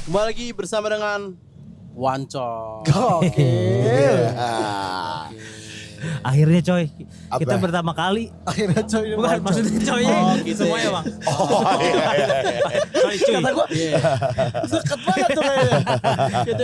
Kembali lagi bersama dengan Wancol. Gokil. Akhirnya coy, kita Apa? pertama kali. Akhirnya coy. Bukan maksudnya coy gitu semuanya ya. bang. Oh iya. Coy cuy. Kata gua deket banget tuh kayaknya.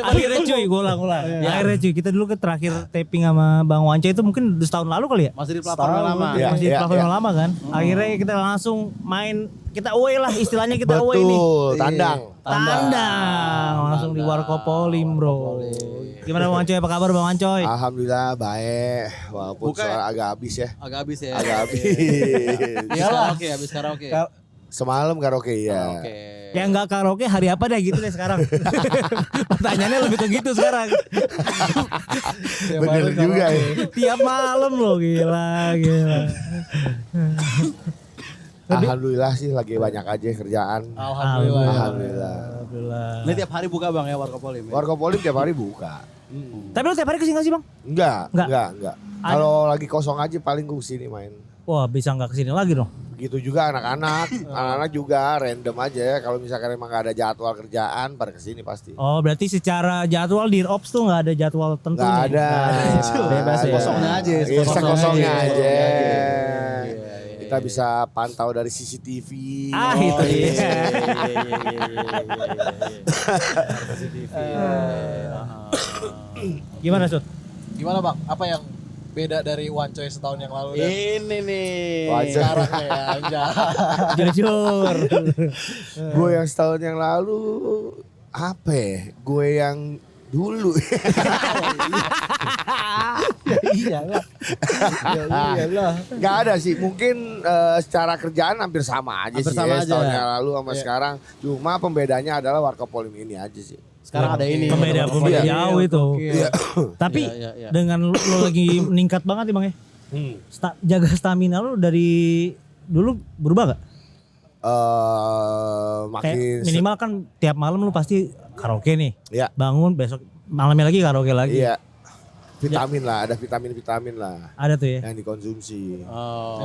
Akhirnya cuy, gue ulang. Akhirnya cuy, kita dulu terakhir taping sama Bang Wanca itu mungkin setahun lalu kali ya. Masih di platform yang lama. Iya. Masih di platform yang lama kan. Akhirnya kita langsung main, kita away lah istilahnya, kita away nih. Betul, tandang. Tandang, langsung di Warkopolim bro. Gimana Bang Wancoy, apa kabar Bang Wancoy? Alhamdulillah baik. Walaupun Bukan. soal agak habis ya. Agak habis ya. Agak habis. Habis karaoke. Semalam karaoke ya. Oke. Yang nggak karaoke hari apa deh gitu deh sekarang. Pertanyaannya lebih ke gitu sekarang. Bener juga ya. Tiap malam loh, gila. Alhamdulillah sih lagi banyak aja kerjaan. Alhamdulillah. Ini tiap hari buka bang ya Warkopolim. Warkopolim tiap hari buka. Tapi lu tiap hari kesini nggak sih bang? Enggak. Kalau lagi kosong aja paling gue kesini main. Wah bisa nggak kesini lagi dong? Begitu juga anak-anak. Anak-anak juga random aja ya. Kalau misalkan emang gak ada jadwal kerjaan pada kesini pasti. Oh berarti secara jadwal di Ops tuh nggak ada jadwal tentu? Gak ada. Bebas ya. Kosongnya aja. Kosongnya aja. Iya. Kita bisa pantau dari CCTV. Ah itu dia. Gimana Sud? Gimana bang? Apa yang beda dari Wancoy setahun yang lalu dan Ini nih. Wajar. sekarang ya anjay. Jujur. Gue yang setahun yang lalu apa ya? Gue yang dulu. Iyalah. Gak ada sih. Mungkin secara kerjaan hampir sama aja Hampir sih. sama Ya, aja. setahun yang lalu sama sekarang. Cuma pembedanya adalah Warkopolim ini aja sih. Sekarang ada ini. Pembeda jauh itu. Iya. Tapi Iya. dengan lu lagi meningkat banget nih bang ya. Jaga stamina lu dari dulu berubah gak? Makin Kayak minimal kan tiap malam lu pasti karaoke nih. Iya. Bangun besok malamnya lagi karaoke lagi. Iya. Vitamin lah, ada vitamin lah Ada tuh ya. yang dikonsumsi. Oh.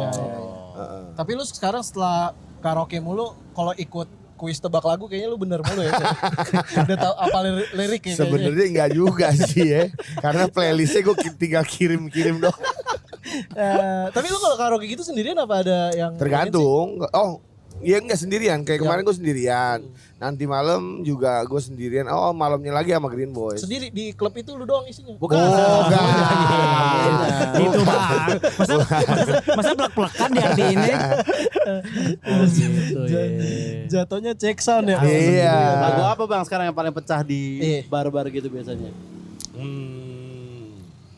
Tapi lu sekarang setelah karaoke mulu, kalau ikut kuis tebak lagu kayaknya lu bener mulu ya. Udah tahu apa liriknya kayaknya. Sebenarnya enggak juga sih ya. Karena playlistnya gue tinggal kirim-kirim doang. Tapi lu kalau karaoke gitu sendirian apa ada yang Tergantung. Oh, iya enggak sendirian. Kayak kemarin gue sendirian. Nanti malam juga gue sendirian. Oh, malamnya lagi sama Green Boys. sendiri di klub itu lu doang isinya? Bukan. Oh, enggak. Itu bang. Masa plek-plekan di arti ini. Gitu ya. Jatuhnya check sound ya. Iya. Lagu apa bang sekarang yang paling pecah di Iya. bar-bar gitu biasanya?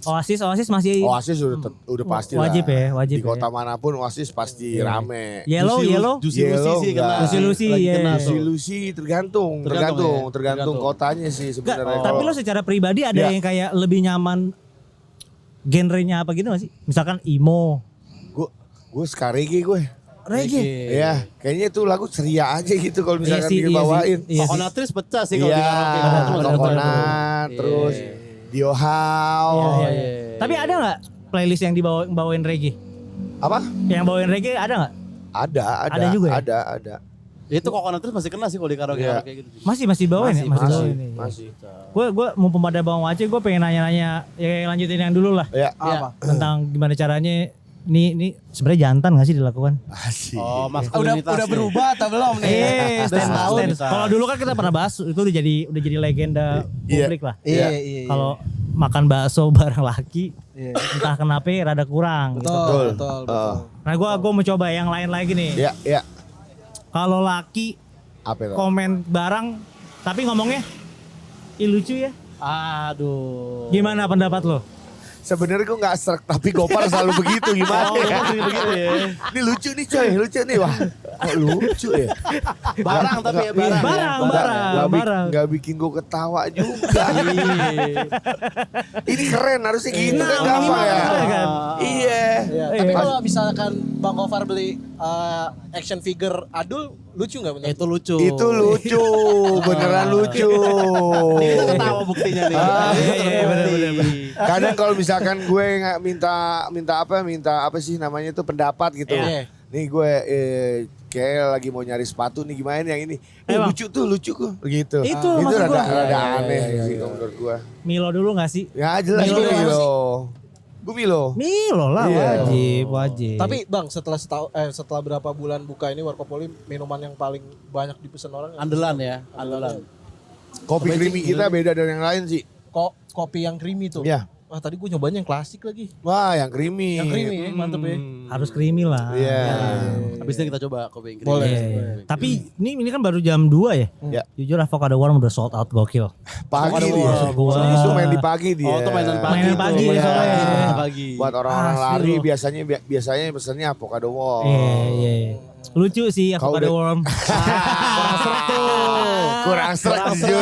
Oasis masih Oasis udah pasti wajib lah. ya, wajib Di kota ya. manapun Oasis pasti rame. Yellow. Juicy Lucy sih enggak. kena. Juicy Lucy, Lagi iya. kena Si tuh. Lucy tergantung Tergantung ya? kotanya sih Enggak, sebenarnya. tapi Kalau- lo secara pribadi ada Iya. yang kayak lebih nyaman genrenya apa gitu gak sih? Misalkan emo, gue ska reggae gue. reggae. Iya, kayaknya itu lagu ceria aja gitu kalau misalkan Iya sih, dibawain. iya sih. Coconutris pecah sih kalau Iya, di karaoke. Itu masih Coconut, terus Dio How. Iya. Tapi ada nggak playlist yang bawain reggae? Apa? Yang bawain reggae ada nggak? Ada juga ya? ada. Itu Coconutris masih kena sih kalau di karaoke Iya. kayak gitu. Masih bawain ya? Masih. Gue mumpung pada Bang Wace, gue pengen nanya-nanya ya lanjutin yang dulu lah Ya, Apa? tentang gimana caranya. Ini sebenarnya jantan nggak sih dilakukan? masih. Oh, Udah maskulinitas nih. berubah atau belum nih? Stand. Kalau dulu kan kita pernah bahas itu udah jadi legenda Iya. publik lah. Iya. Kalau makan bakso bareng laki, Iya. entah kenapa rada kurang. Gitu. Betul. Nah gue mau coba yang lain lagi nih. Ya. Kalau laki Apa itu? komen bareng, tapi ngomongnya, ih lucu ya. Aduh. Gimana pendapat lo? Sebenarnya gue nggak serak tapi Gopar selalu begitu gimana ya? Begitu ya. Ini lucu nih coy, lucu nih wah. Kok lucu ya? Barang tapi ya barang. Barang. Nggak bikin gue ketawa juga. Ini keren harusnya gitu kan gampang minimal ya. kan? Iya. Tapi kalau misalkan Bang Gofar beli action figure adul, lucu nggak bener? Itu lucu. Itu lucu, beneran lucu. Ini kita ketawa buktinya nih. Iya, bener. Kadang kalau misalkan gue nggak minta apa sih namanya itu pendapat gitu. Iya. Nih gue kayak lagi mau nyari sepatu nih gimana yang ini. Emang? Lucu tuh gitu. Itu maksud gua. rada aneh gitu menurut gua. Milo dulu gak sih? Ya jelas Milo gue apa Milo. Gue Milo. Milo lah Iya. wajib. Tapi Bang, setelah berapa bulan buka ini Warkopoli, minuman yang paling banyak dipesan orang Andalan ya, andalan. Kopi creamy kita beda dari yang lain sih. kopi yang creamy tuh. Iya. Wah, tadi gue nyobain yang klasik lagi. Wah, yang creamy. Yang creamy, mantep ya. harus creamy lah. Iya. Habis ini kita coba kopi yang creamy. Boleh. Iya. Tapi ini kan baru jam 2 ya. Ya. Jujur avocado worm udah sold out gokil. Pagi dia. Maksud gua. Itu main di pagi dia. Oh, itu mainan pagi. Mainan tuh. pagi Mainan soalnya. pagi, mainan pagi. Buat orang-orang Asli lari loh. biasanya pesennya avocado worm. Iya. Lucu sih Kau avocado udah- worm. Kurang serak jujur.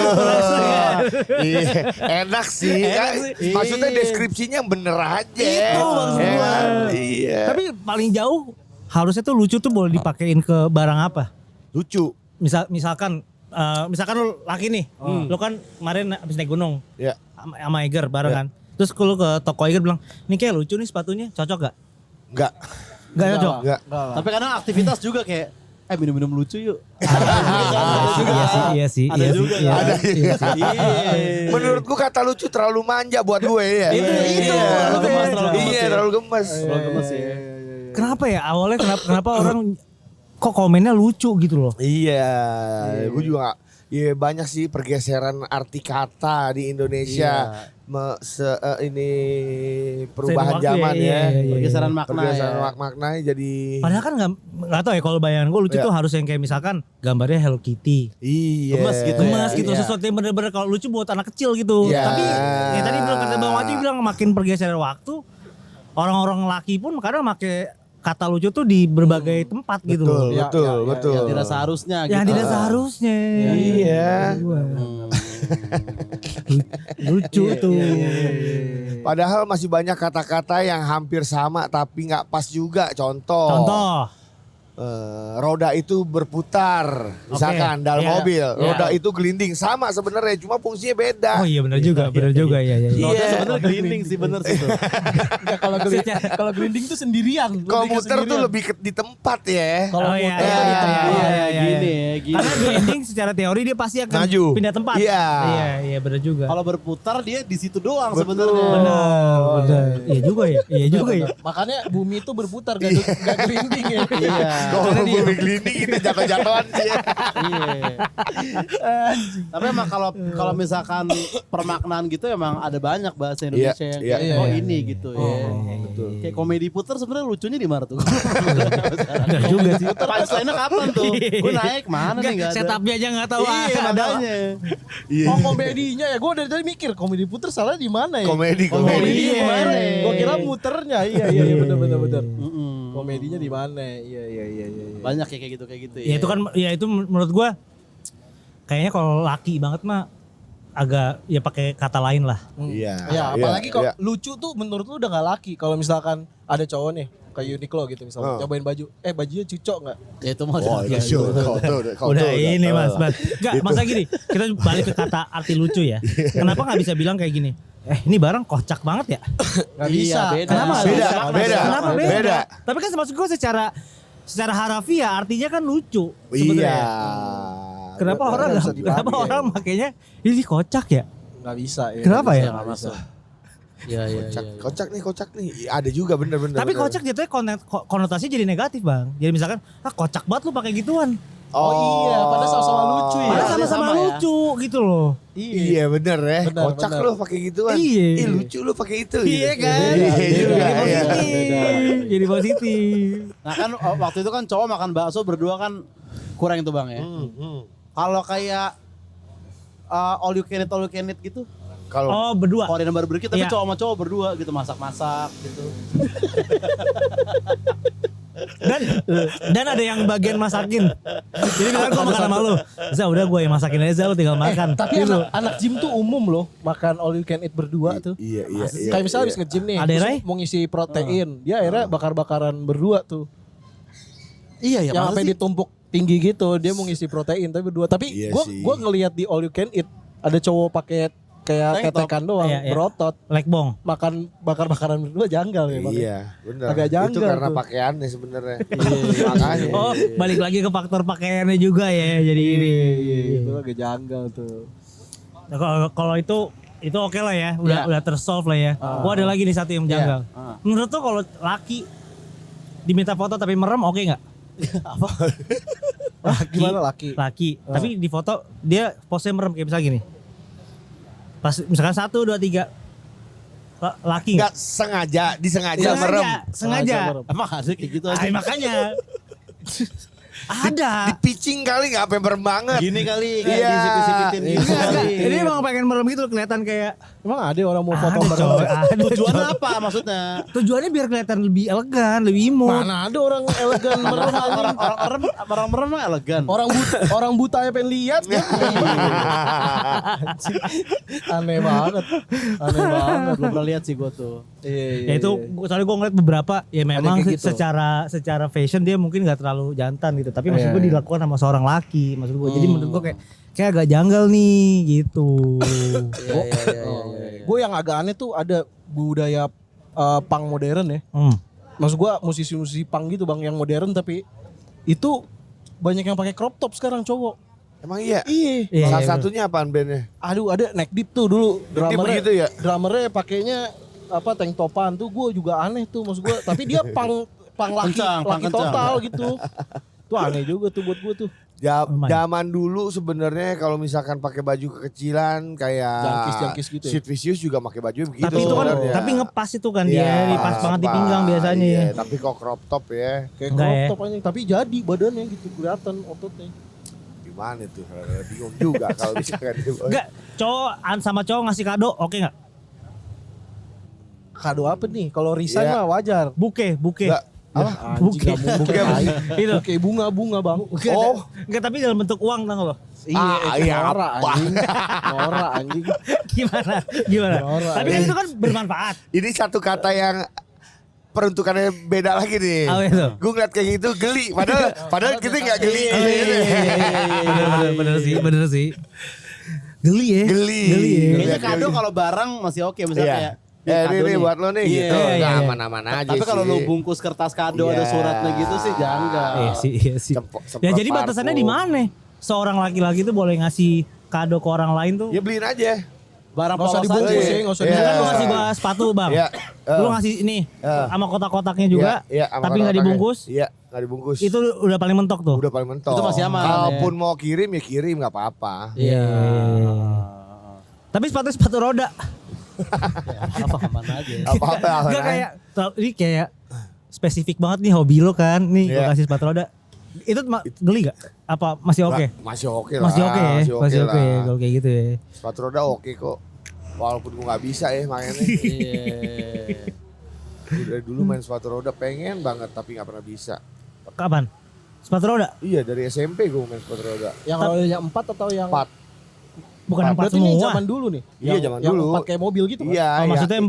Iya, enak sih. Kan, maksudnya deskripsinya bener aja. Itu maksud Ya gua. kan? Iya. Tapi paling jauh harusnya tuh lucu tuh boleh dipakein ke barang apa? Lucu. Misalkan lu laki nih, lu kan kemarin habis naik gunung Ya. sama Eger bareng kan. Terus lu ke toko Eger bilang, "Ini kayak lucu nih sepatunya, cocok gak?" Enggak. Gak cocok. Enggak. Tapi kadang aktivitas juga kayak minum-minum lucu yuk. Iya sih. Ada juga. Ada. Iya sih. Iya. Menurut gua kata lucu terlalu manja buat gue ya. Itu, Iya. terlalu gemas, terlalu gemas Iya, ya. terlalu gemes. Terlalu gemes ya. Kenapa ya awalnya kenapa orang kok komennya lucu gitu loh? Iya, gue juga gak, ya banyak sih pergeseran arti kata di Indonesia. Ini perubahan Seiring waktu zaman ya, ya. iya. Pergeseran makna Pergeseran ya. maknanya jadi. Padahal kan nggak tahu ya kalau bayangan gue lucu Iya. tuh harus yang kayak misalkan gambarnya Hello Kitty. Iya. Gemes gitu ya. Gemas gitu, Iya. sesuatu yang bener-bener kalau lucu buat anak kecil gitu. Iya. Tapi ya tadi bilang kata Bang Wati bilang makin pergeseran waktu, orang-orang laki pun kadang pakai kata lucu tuh di berbagai tempat gitu Betul, loh. Ya, betul, ya, betul. Yang tidak seharusnya Yang gitu. tidak seharusnya. Iya. Lucu tuh. Padahal masih banyak kata-kata yang hampir sama tapi nggak pas juga. Contoh. Roda itu berputar, misalkan dalam Iya. mobil. Iya. Roda itu gelinding sama sebenarnya, cuma fungsinya beda. Oh iya benar juga, benar juga ya. Roda Iya. sebenarnya gelinding sih bener sih tuh. Enggak, kalau grinding tuh sendirian. lebih ke Kalau muter tuh sendirian. lebih di tempat ya. Kalau Oh, iya, muter iya, tuh di iya, tempat. iya, Iya, iya, gini iya. ya, gini. Karena grinding secara teori dia pasti akan Maju. pindah tempat. Iya. Iya benar juga. Kalau berputar dia di situ doang Betul. sebenarnya. Benar. Iya juga ya. Iya juga ya. Makanya bumi itu berputar gak grinding ya. Iya. Kalau bumi gelinding kita jatuh-jatuhan sih ya. Iya. Tapi emang kalau misalkan permaknaan gitu emang ada banyak bahasa Indonesia yang Iya, kayak, iya, oh iya. ini gitu ya. Betul. Kayak komedi puter sebenarnya lucunya di mana tuh? Benar juga sih. Punchline-nya kapan tuh? Gue naik mana nih enggak ada. Setupnya aja nggak tahu. Iya, ada. makanya. Oh komedinya ya, gue dari tadi mikir komedi puter salah di mana ya? Komedi. Komedinya Iya. gimana? Gue kira muternya, iya benar. Mm-mm. Komedinya di mana? Iya. Banyak ya kayak gitu Ya itu kan ya itu menurut gua kayaknya kalau laki banget mah agak ya pakai kata lain lah. Iya. Ya apalagi kok iya. lucu tuh menurut lu udah gak laki. Kalau misalkan ada cowok nih kayak Uniqlo gitu misalnya, cobain baju, bajunya cucok nggak? Ya itu mah Oh, itu sih. Udah ini mas. Enggak, masa gini, kita balik ke kata arti lucu ya. Kenapa nggak bisa bilang kayak gini? Ini barang kocak banget ya? Gak Iya, bisa. beda. Kenapa? Beda, Bisa? beda. Kenapa beda? Beda. Tapi kan maksud gue secara harafiah artinya kan lucu Iya. sebenarnya. Kenapa Nggak orang bisa dipahami kenapa ya. orang makanya ini kocak ya? Gak bisa. Ya. Kenapa ya? nggak masuk. Iya. Kocak nih. Ada juga bener-bener. Tapi kocak jatuhnya konotasinya jadi negatif bang. Jadi misalkan, kocak banget lu pakai gituan. Oh iya, padahal sama-sama lucu ya. Padahal Iya, sama-sama sama ya. lucu gitu loh. Iya bener ya. Benar, Kocak benar. lu pakai gituan. Iya. Ih lucu lu pakai itu. Iya gitu. kan? Iya juga. Jadi Iya. positif. Jadi positif. Nah kan waktu itu kan cowok makan bakso berdua kan kurang itu bang ya. Kalau kayak all you can eat gitu. Kalau Oh berdua. Korean barbecue tapi Iya. cowok sama cowok berdua gitu masak-masak gitu. Dan ada yang bagian masakin. Jadi misalkan gue makan sama lu. Bisa udah gue yang masakin aja lu tinggal makan. Tapi Gitu. anak gym tuh umum loh, makan all you can eat berdua tuh. Iya. Kayak misalnya habis nge-gym nih, Ada terus Ray? mau ngisi protein, dia akhirnya bakar-bakaran berdua tuh. Iya ya. Yang masa sampai sih? ditumpuk tinggi gitu, dia mau ngisi protein tapi berdua. Tapi Iya gua sih. gua ngelihat di all you can eat ada cowok pakai kayak Tank top. ketekan doang, Iya, iya. berotot. Lekbong. Makan bakar-bakaran berdua janggal ya Bang. Iya, benar. Agak janggal Itu karena tuh. pakaiannya sebenarnya. Makanya. Oh, balik lagi ke faktor pakaiannya juga ya. Jadi ini. Itu agak janggal tuh. Nah, kalau itu oke lah ya, udah tersolve lah ya. Gua ada lagi nih satu yang janggal. Menurut tuh kalau laki diminta foto tapi merem oke nggak? Gimana laki? Laki, tapi di foto dia pose merem kayak misalnya gini. Pas misalkan 1, 2, 3 laki Enggak nggak? sengaja, disengaja merem. Sengaja. merem. Emang ada kayak gitu aja. Ay, makanya. Ada. Di pitching kali enggak sampai merem banget. Gini kali kayak Iya. disipit-sipitin gitu Enggak, kali. Ini emang pengen merem gitu kelihatan kayak Emang ada orang mau foto ada, bareng? coy, ada, Tujuannya coy. apa maksudnya? Tujuannya biar kelihatan lebih elegan, lebih imut. Mana ada orang elegan merem anjing. Orang merem mah elegan. Orang buta ya pengen lihat kan? Aneh banget. Aneh banget. Belum pernah lihat sih gua tuh. Ya itu soalnya gue ngeliat beberapa ya memang kayak gitu. secara fashion dia mungkin nggak terlalu jantan gitu, tapi maksud gue dilakukan sama seorang laki, maksud gue. Jadi menurut gue kayak agak janggal nih gitu. Gue yang agak aneh tuh ada budaya punk modern ya. Maksud gue musisi-musisi punk gitu bang yang modern tapi itu banyak yang pakai crop top sekarang cowok. Emang iya? Iya. Iya, Salah iya, satunya apaan bandnya? Aduh ada neck deep tuh dulu drummernya. begitu ya? Drummernya pakainya apa tank topan tuh gue juga aneh tuh maksud gue. Tapi dia punk laki Kencang, punk kencang. total gitu. Tuh aneh juga tuh buat gue tuh. Zaman dulu sebenarnya kalau misalkan pakai baju kekecilan kayak Jangkis gitu ya? Sid Vicious juga pakai baju begitu. Tapi itu kan sebenarnya. tapi ngepas itu kan Iya, dia pas banget di pinggang biasanya iya, ya. Tapi kok crop top ya. Kayak Enggak crop ya? top anjing tapi jadi badannya gitu kelihatan ototnya. Gimana tuh? Bingung juga kalau misalkan Enggak, cowok sama cowok ngasih kado oke nggak? Kado apa nih? Kalau resign Iya. mah wajar. Buke. Enggak. Anjing gak Buke. Itu. Buke bunga bang. Oh. Enggak, tapi dalam bentuk uang tau lo. Iya, Norak apa? anjing. Norak anjing. Gimana? Norak, Tapi kan itu kan bermanfaat. Ini satu kata yang peruntukannya beda lagi nih. Apa itu? Gue ngeliat kayak gitu geli. Padahal kita nggak geli. Bener sih. Geli ya. Geli. ya. Kayaknya kado kalau barang masih oke misalnya kayak Ini buat lo nih Iya, gitu. iya, Nggak iya. aman-aman aja Tapi sih. kalau lu bungkus kertas kado ada Iya. suratnya gitu sih janggal. Iya sih. Ya jadi batasannya di mana? Seorang laki-laki tuh boleh ngasih kado ke orang lain tuh. Ya beliin aja. Barang Nggak usah polos dibungkus aja. ya, nggak usah Iya. Kan lu dibungkus. ngasih gua sepatu bang. Iya. Lu ngasih ini sama kotak-kotaknya juga. Iya, sama tapi nggak kotak-kotaknya. dibungkus. Iya, nggak dibungkus. Itu udah paling mentok tuh. udah paling mentok. Itu masih aman, Kalaupun mau kirim ya kirim nggak apa-apa. Iya. Tapi sepatu roda. Apa aman aja. Apa-apa. Enggak kayak ini kayak spesifik banget nih hobi lo kan. Nih Iya. gua kasih sepatu roda. Itu geli gak? Apa masih oke? Masih oke lah. Masih oke ya? Masih oke ya lah. kalau kayak gitu ya. Sepatu roda oke kok. Walaupun gue nggak bisa ya mainnya. Iya. Gue dari dulu main sepatu roda pengen banget tapi nggak pernah bisa. Kapan? Sepatu roda? Iya dari SMP gue main sepatu roda. Yang rodanya 4 atau yang 4. Bukan empat Berarti ini semua. zaman dulu nih. Iya, zaman yang dulu. 4 kayak mobil gitu kan? Iya. Oh, maksudnya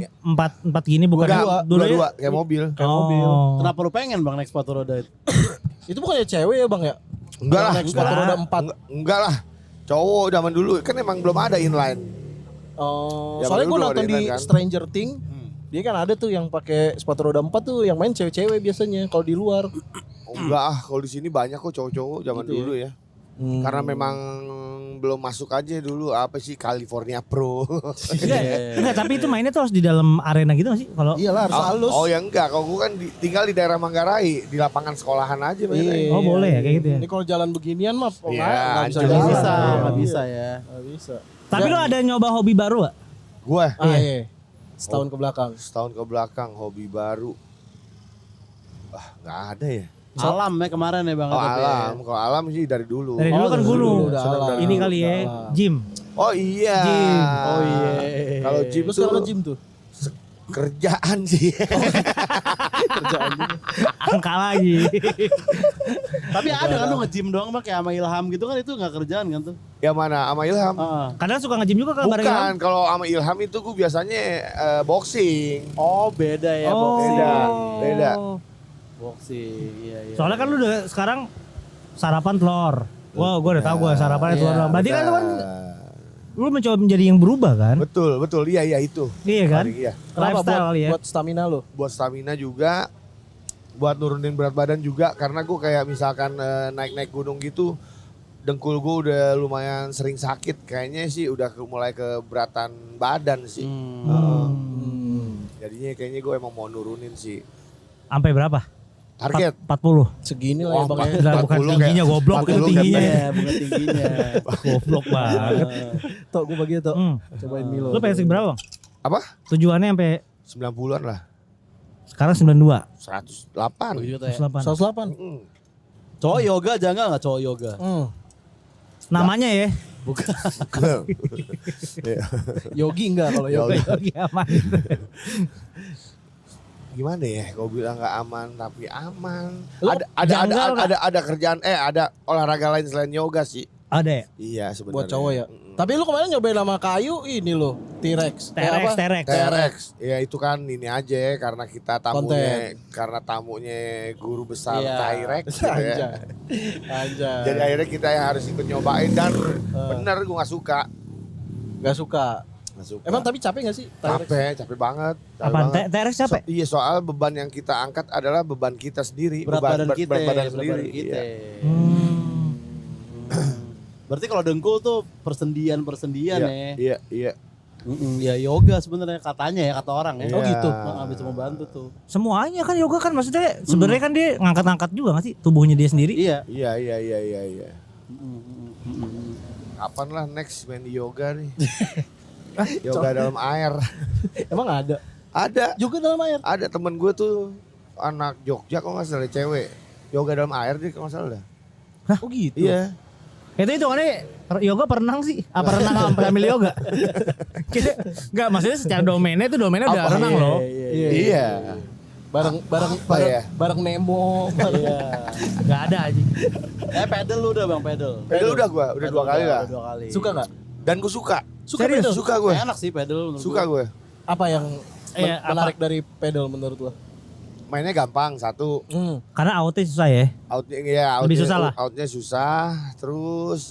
empat gini bukan Enggak, dulu ya? dua kayak mobil. Kayak mobil. Kenapa lu pengen bang naik sepatu roda itu? Itu bukannya cewek ya bang ya? Enggak lah. Naik sepatu roda 4. Enggak lah. Cowok zaman dulu kan emang belum ada inline. Oh, Zaman soalnya gue dulu nonton ada di inline kan? Stranger Things. Dia kan ada tuh yang pakai sepatu roda 4 tuh yang main cewek-cewek biasanya kalau di luar. Enggak ah, kalau di sini banyak kok cowok-cowok zaman Gitu ya? dulu ya. Karena memang belum masuk aja dulu apa sih California Pro. Enggak, tapi itu mainnya tuh harus di dalam arena gitu gak sih? Kalau Iyalah harus halus. Oh ya enggak, kalau gue kan tinggal di daerah Manggarai, di lapangan sekolahan aja mainnya. Iya. Oh, boleh ya kayak gitu ya? Ini kalau jalan beginian mah Iya, nggak bisa hancur. jalan. Bisa, Iya. nggak bisa ya. Nggak bisa. Tapi lo ada nyoba hobi baru gak? Gue Iya. Setahun ke belakang. setahun ke belakang hobi baru. Ah, nggak ada ya. Alam ya kemarin ya bang. Oh tapi ya. alam, kalau alam sih dari dulu. Dari dulu kan dari gunung. dulu udah alam. Ini kali ya, Alam. gym. Oh iya. Gym. Oh iya. Kalau gym Lu tuh sekarang nge-gym tuh? kerjaan sih. Angka lagi. Tapi ada kan lu nge-gym doang bang kayak sama Ilham gitu kan itu nggak kerjaan kan tuh. Yang mana? Sama Ilham? Heeh. Kadang suka nge-gym juga kan bareng Bukan, kalau sama Ilham itu gue biasanya boxing. Oh beda ya Oh. boxing. Beda. Boxing, iya iya. Soalnya kan lu udah sekarang sarapan telur. Wah, gue udah tahu gue sarapannya telur doang. Berarti kan lu kan lu mencoba menjadi yang berubah kan? Betul, iya itu. Iya kan? Iya. Kenapa Lifestyle kali ya. buat stamina lo? Buat stamina juga, buat nurunin berat badan juga karena gue kayak misalkan naik-naik gunung gitu, dengkul gue udah lumayan sering sakit. Kayaknya sih udah mulai keberatan badan sih. Jadinya kayaknya gue emang mau nurunin sih. Sampai berapa? Target 40. Segini lah ya Wah, bang. ya. Enggak, bukan 40 kayak- tingginya goblok, itu 40 tingginya. Iya, bunga tingginya. Goblok banget. Tok gue bagi Tok. Hmm. Cobain Milo. Lu pengen berapa bang? apa? Tujuannya sampai 90-an lah. sekarang 92. 108. Gitu ya. 108. 108. Cowok yoga jangan nggak cowok yoga? Namanya ya. Iya. Yogi enggak kalau yogi. Yogi aman. Gimana ya? Kau bilang nggak aman tapi aman. Lu janggal nggak? Ada kerjaan ada olahraga lain selain yoga sih. Ada ya? Iya sebenarnya. Buat cowok ya. Tapi lu kemarin nyobain nama kayu ini lo, T-Rex. T-Rex. T-Rex. Ya itu kan ini aja karena kita tamunya guru besar Iya. T-Rex gitu ya. Anjay. Jadi akhirnya kita yang harus ikut nyobain dan bener gue gak suka. Gak suka. Gak suka. Emang tapi capek gak sih? T-Rex? capek banget. Apaan? T-Rex capek? Iya soal beban yang kita angkat adalah beban kita sendiri. Berat badan kita. Berat badan berat sendiri. badan kita. Iya. Berarti kalau dengkul tuh persendian ya. Iya. Ya yoga sebenarnya katanya ya, kata orang ya. Iya. Oh gitu. Bisa membantu tuh. Semuanya kan yoga kan maksudnya sebenarnya kan dia ngangkat-ngangkat juga gak sih tubuhnya dia sendiri? Iya. Iya. Kapan lah next main di yoga nih? Yoga dalam air. Emang ada? Ada. Juga dalam air? Ada temen gue tuh anak Jogja kok gak salah cewek. Yoga dalam air dia kalau gak salah dah. Oh gitu? Iya. Itu kan yoga perenang sih. Apa renang sambil yoga? Enggak, maksudnya secara domainnya udah Apa? renang loh. Iya. Bareng Nemo. Enggak ada aja. Pedal lu udah bang, pedal. Pedal udah gue, udah 2 kali lah. Udah 2 kali. Suka gak? Dan gue suka. Suka Serius? pedal? Suka gue. Enak sih pedal menurut Suka gue. Apa yang Iya, menarik dari pedal menurut lo? Mainnya gampang satu. Karena outnya susah ya. Outnya Lebih susah lah. Outnya susah. Terus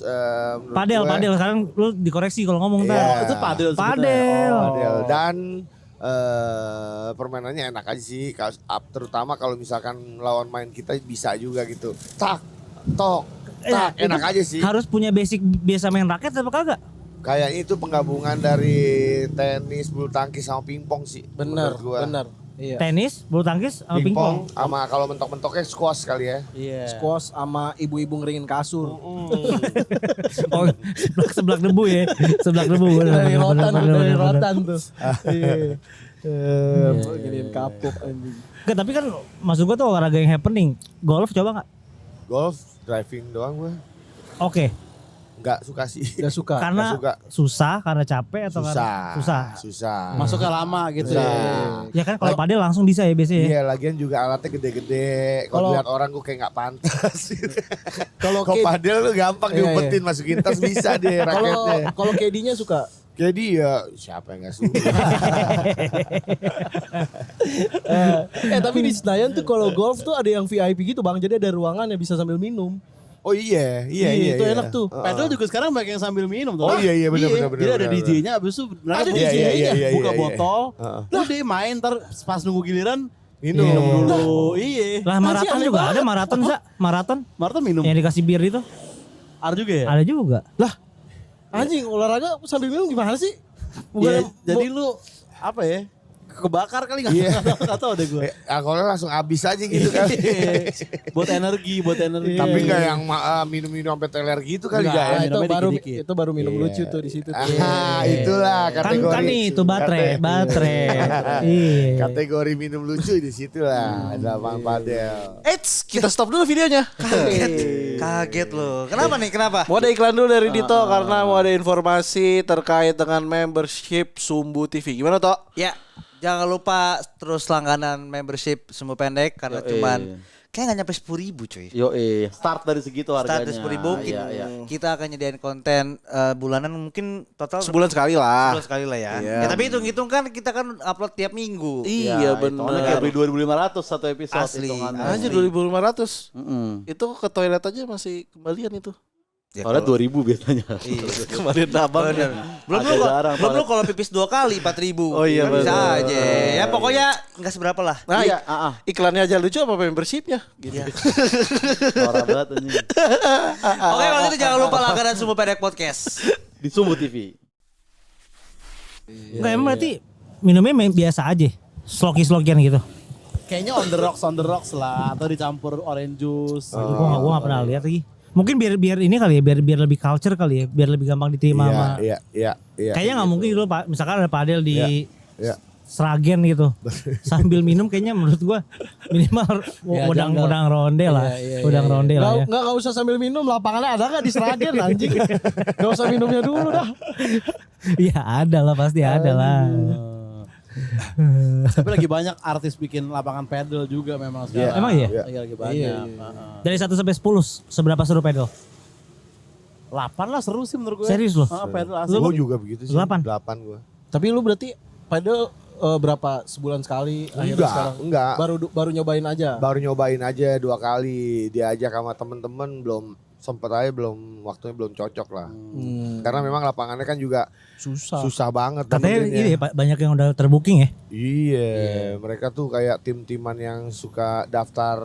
menurut Padel gue- sekarang lu dikoreksi kalau ngomong Iya. tadi. Oh, itu padel sebenarnya. Padel. Padel. Dan permainannya enak aja sih. Terutama kalau misalkan lawan main kita bisa juga gitu. Tak, tok, tak. Enak aja sih. Harus punya basic biasa main raket apa kagak? Kayaknya itu penggabungan dari tenis, bulu tangkis sama pingpong sih. Bener, menurut gua. bener. Iya. Tenis, bulu tangkis, sama pingpong. Sama kalau mentok-mentoknya squash kali ya. Iya. Squash sama ibu-ibu ngeringin kasur. Oh, seblak debu ya. Seblak debu. Dari rotan, Bener, dari bener. rotan tuh. Iya. Giniin kapuk anjing. Nggak, tapi kan maksud gua tuh olahraga yang happening. Golf coba nggak? Golf, driving doang gue. Oke. Nggak suka sih. Gak suka. Karena suka. susah, karena capek atau karena susah. Susah. Masuknya lama gitu Susah. ya. Ya kan kalau padel langsung bisa ya biasanya. ya. Iya, lagian juga alatnya gede-gede. Kalau lihat orang gue kayak nggak pantas. Kalau Kalau padel lu gampang Iya, diumpetin masukin tas bisa deh raketnya. kalau KD-nya suka. Jadi ya siapa yang nggak suka? Tapi di Senayan tuh kalau golf tuh ada yang VIP gitu bang. Jadi ada ruangan yang bisa sambil minum. Oh iya. Itu enak tuh. Pedal juga sekarang banyak yang sambil minum tuh. Oh iya, bener. Jadi ada DJ-nya abis itu Ada mereka DJ-nya? buka Iya. botol. Terus dia main ntar pas nunggu giliran Minum. dulu. Iya. Lah maraton aneh juga banget. ada maraton Sa. Maraton Marta minum. yang dikasih bir itu. Ada juga ya? Ada juga. Anjing olahraga sambil minum gimana sih? Iya, jadi lu apa ya? Kebakar kali nggak? Iya. Nggak tahu deh gue. Alkoholnya langsung habis aja gitu kan. buat energi. Tapi nggak yang minum-minum sampai teler gitu kali Nggak, nggak ya? minumnya dikit-dikit. Itu baru minum Iya. lucu tuh di situ. Itulah Kan kategori. itu baterai. Iya. Kategori minum lucu di situ lah. Lapangan padel. Eits, kita stop dulu videonya. Kaget loh. Kenapa nih? Kenapa? Mau ada iklan dulu dari Dito karena mau ada informasi terkait dengan membership Sumbu TV. Gimana Tok? Ya, jangan lupa terus langganan membership Sumbu Pendek karena cuman kayak nggak nyampe 10.000 cuy. Start dari segitu harganya. Start 10.000 kita akan nyediain konten bulanan mungkin total Sebulan sekali lah. sebulan sekali lah ya. Iya. Ya tapi hitung-hitung kan kita kan upload tiap minggu. Iya Hitungannya kayak benar. beli 2.500 satu episode. Asli. hitungannya. Aja 2.500. Mm-mm. Itu ke toilet aja masih kembalian itu. Ya, Soalnya kalau- 2000 biasanya. Iya. Kemarin abang Bener. Belum agak lu jarang, belum lu Pak. kalau pipis 2 kali 4.000. Oh iya, Kan bisa betul. aja. Ya pokoknya enggak seberapa lah. Nah, Iya, iklannya aja lucu apa membershipnya gitu. Parah banget anjing. Oke, kalau gitu jangan lupa langganan Sumbu Pendek Podcast. Di Sumbu TV. Enggak emang berarti minumnya biasa aja. Sloki-slokian gitu. Kayaknya on the rocks lah atau dicampur orange juice. Gua nggak pernah lihat lagi. Mungkin biar ini kali ya, biar lebih culture kali ya, biar lebih gampang diterima sama. Iya. Kayaknya nggak mungkin dulu Pak, misalkan ada padel di Iya. Sragen gitu. Sambil minum kayaknya menurut gua minimal udang ronde lah. Udang ronde lah ya. Nggak usah sambil minum, lapangannya ada nggak di Sragen anjing. Nggak usah minumnya dulu dah. Iya ada lah, pasti ada lah. Tapi lagi banyak artis bikin lapangan pedal juga memang sekarang. Emang iya? Lagi banyak. Dari 1 sampai 10 seberapa seru pedal? 8 lah seru sih menurut gue. Serius loh? Pedal asik. Gue juga begitu sih. 8. 8 gue. Tapi lu berarti padahal berapa sebulan sekali akhirnya sekarang? Enggak. Baru nyobain aja. Baru nyobain aja 2 kali. Diajak sama temen-temen belum sempet aja waktunya belum cocok lah. Karena memang lapangannya kan juga susah banget. Katanya dapetinnya. ini ya, Pak, banyak yang udah terbooking ya. Iya, mereka tuh kayak tim-timan yang suka daftar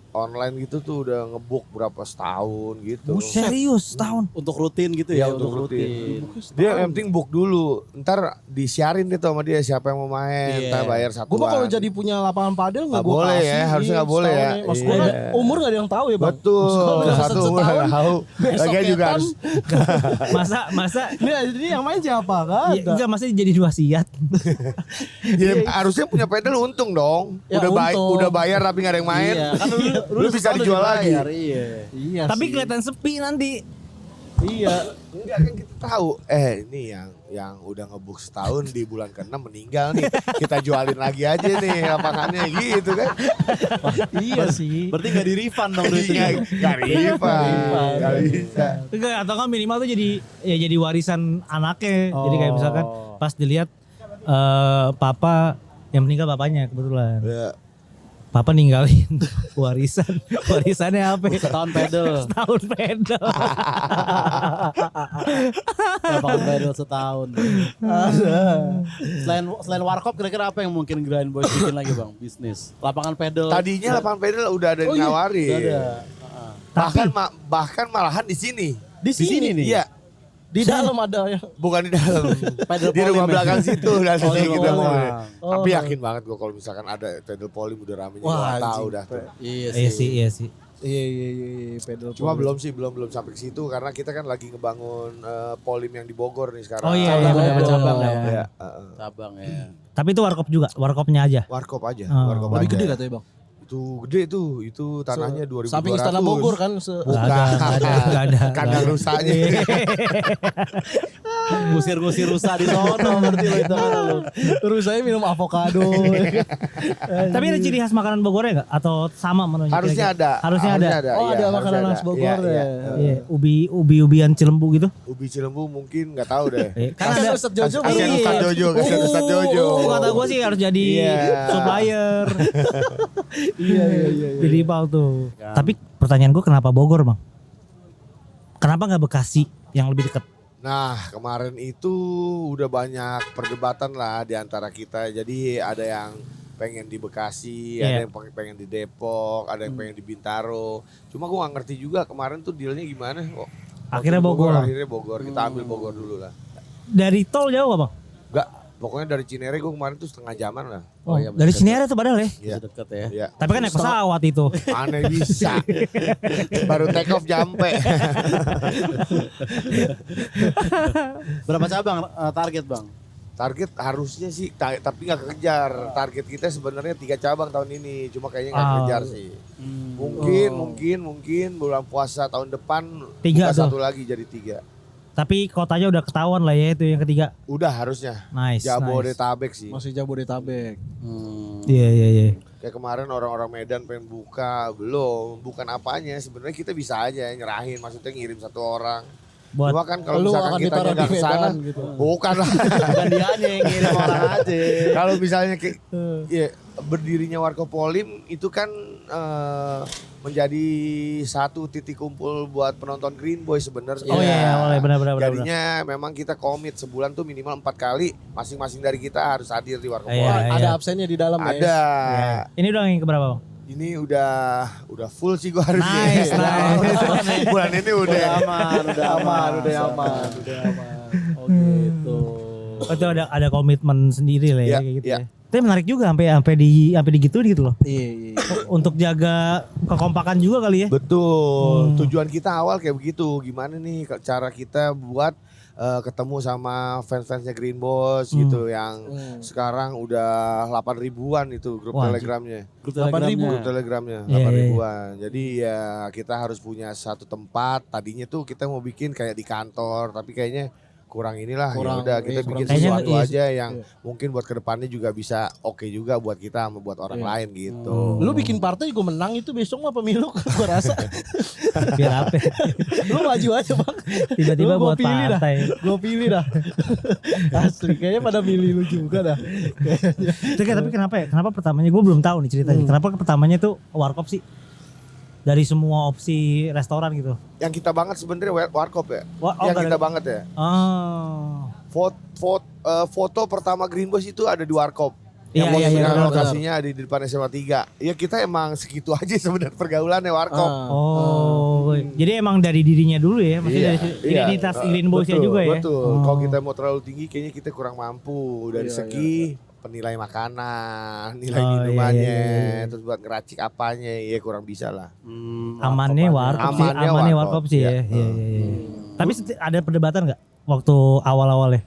online gitu tuh udah ngebook berapa setahun gitu. Serius tahun. Untuk rutin gitu Ya, ya, untuk rutin. rutin. Dia yang penting book dulu, ntar disiarin gitu sama dia siapa yang mau main, Iya. ntar bayar satuan. Gue mah kalau jadi punya lapangan padel nggak Nggak gue boleh kasih. ya, harusnya nggak boleh ya. Maksud gue Iya. kan umur nggak ada yang tahu ya bang. Betul, Maksud satu gua umur nggak tahu. Lagian juga harus Masa Ini yang main siapa kan? ya, enggak masih jadi wasiat. ya, harusnya punya pedal untung dong. Ya, untung. Udah bayar tapi nggak ada yang main. Iya, kan lu bisa dijual lagi. Iya. Iya. Tapi sih. kelihatan sepi nanti. Iya. Enggak kan kita tahu. Ini yang udah ngebuk setahun di bulan ke-6 meninggal nih. Kita jualin lagi aja nih lapangannya gitu kan. Iya sih. Berarti gak di refund dong duitnya. Gak refund. Gak bisa. Enggak, atau kan minimal tuh jadi warisan anaknya. Jadi kayak misalkan pas dilihat papa yang meninggal bapaknya kebetulan. Ya. Papa ninggalin warisan. Warisannya apa? Setahun pedal. Setahun pedal. Lapangan pedal setahun. Selain warkop kira-kira apa yang mungkin Grind Boys bikin lagi bang? Bisnis. Lapangan pedal. Tadinya lapangan pedal udah ada yang nawarin. Udah ada. Bahkan malahan di sini. Di sini nih? Iya. Di dalam ada ya. Bukan di dalam. Pedal Di rumah polim ya? belakang situ dan Oh, di gitu. rumah. Tapi yakin banget gue kalau misalkan ada pedal polim udah ramenya Wah, gua tahu anjing. dah tuh. Iya Iya sih, iya sih. Iya pedal. Cuma belum sampai ke situ karena kita kan lagi ngebangun polim yang di Bogor nih sekarang. Oh iya, Cabang benar, benar. cabang ya. Iya, Cabang ya. Tapi itu warkop juga, warkopnya aja. Warkop aja, Oh. warkop Lebih aja. gede katanya bang. Itu gede tuh, itu tanahnya 2.200. Samping Istana Bogor kan. Bukan. Nggak ada. Kandang rusaknya. Ngusir-ngusir rusa di sono berarti lo itu kan lo. Terus saya minum avocado. Tapi ada ciri khas makanan Bogornya nggak? Atau sama menunya? Harusnya ada. Harusnya ada. Oh, iya, ada harusnya makanan khas Bogor Iya, ya. Iya, ubi-ubian Cilembu gitu. Ubi Cilembu mungkin nggak tahu deh. Kan ada Ustadz Jojo Kasihan baru- Ustadz Jojo, kasihan Ustadz Jojo. Kata gue sih harus jadi Iya. supplier. Iya. Jadi pal tuh. Tapi pertanyaan gue kenapa Bogor bang? Kenapa nggak Bekasi yang lebih dekat? Nah kemarin itu udah banyak perdebatan lah di antara kita. Jadi ada yang pengen di Bekasi, ada Iya. yang pengen di Depok, ada yang pengen di Bintaro. Cuma gue gak ngerti juga kemarin tuh dealnya gimana. Kok Akhirnya waktu di Bogor. Akhirnya Bogor, kita ambil Bogor dulu lah. Dari tol jauh gak bang? Enggak, pokoknya dari Cinere gue kemarin tuh setengah jaman lah. Oh, dari Cinere tuh padahal ya. Iya. Dekat ya. Iya. Tapi kan naik pesawat itu. Mana bisa. Baru take off jampe. Berapa cabang target bang? Target harusnya sih, tapi nggak kekejar. Target kita sebenarnya 3 cabang tahun ini, cuma kayaknya nggak Ah. kejar sih. Mungkin bulan puasa tahun depan 3 buka tuh. 1 lagi jadi 3. Tapi kotanya udah ketahuan lah ya itu yang ketiga. Udah harusnya. Nice. Jabodetabek sih. Masih Jabodetabek. Iya iya iya. Kayak kemarin orang-orang Medan pengen buka, belum. Bukan apanya, sebenarnya kita bisa aja nyerahin, maksudnya ngirim 1 orang. Buat Cuma kan kalau Lu misalkan akan kita ditaruh nggak di ke sana, Medan gitu. bukan lah. Bukan dia yang ngirim orang aja. Kalau misalnya kayak ya, berdirinya Warkopolim itu kan menjadi satu titik kumpul buat penonton Green Boy sebenarnya. Oh iya, boleh benar. Jadinya memang kita komit sebulan tuh minimal 4 kali masing-masing dari kita harus hadir di Warkopolim. Iya. Ada absennya di dalam ya. Ada. Ya. Ini udah yang keberapa, Bang? Ini udah full sih gua harusnya. Nice. Bulan ini udah aman. Oh gitu. Oh, itu ada komitmen sendiri lah ya, Iya, kayak gitu iya. ya. Tapi menarik juga sampai digituin gitu loh. Iya. Untuk jaga kekompakan juga kali ya. Betul. Tujuan kita awal kayak begitu. Gimana nih cara kita buat ketemu sama fans-fansnya Green Boss gitu yang sekarang udah 8 ribuan itu grup Wah, telegramnya. Grup 8.000. Grup telegramnya Iya, 8 iya. ribuan. Jadi ya kita harus punya satu tempat. Tadinya tuh kita mau bikin kayak di kantor, tapi kayaknya kurang inilah. Ya udah kita bikin kurang. sesuatu Kayaknya aja yang mungkin buat kedepannya juga bisa oke juga buat kita sama buat orang lain gitu. Lu bikin partai juga menang itu besok mah pemilu gua rasa. Biar apa? Lu maju aja Bang. Tiba-tiba Lu gua buat pilih dah. partai. Gue pilih dah. Asli kayaknya pada milih lu juga dah. Tapi kenapa ya? Kenapa pertamanya gue belum tahu nih ceritanya. Kenapa pertamanya tuh Warkop sih? Dari semua opsi restoran gitu. Yang kita banget sebenarnya Warkop ya. gara- Yang kita banget ya. Oh. Foto pertama Green Boys itu ada di Warkop. Iya, Yang benar, lokasinya ada di depan SMA 3. Ya kita emang segitu aja sebenarnya pergaulannya Warkop. Oh. Jadi emang dari dirinya dulu ya. Maksudnya dari identitas Green Boys-nya betul, juga ya. Betul. Kalau kita mau terlalu tinggi kayaknya kita kurang mampu dari segi penilai makanan, nilai minumannya, iya. terus buat ngeracik apanya, ya kurang bisa lah. Amannya Warkop sih. Amannya Amannya Warkop, Warkop sih iya. ya. Iya. Tapi ada perdebatan nggak waktu awal-awalnya?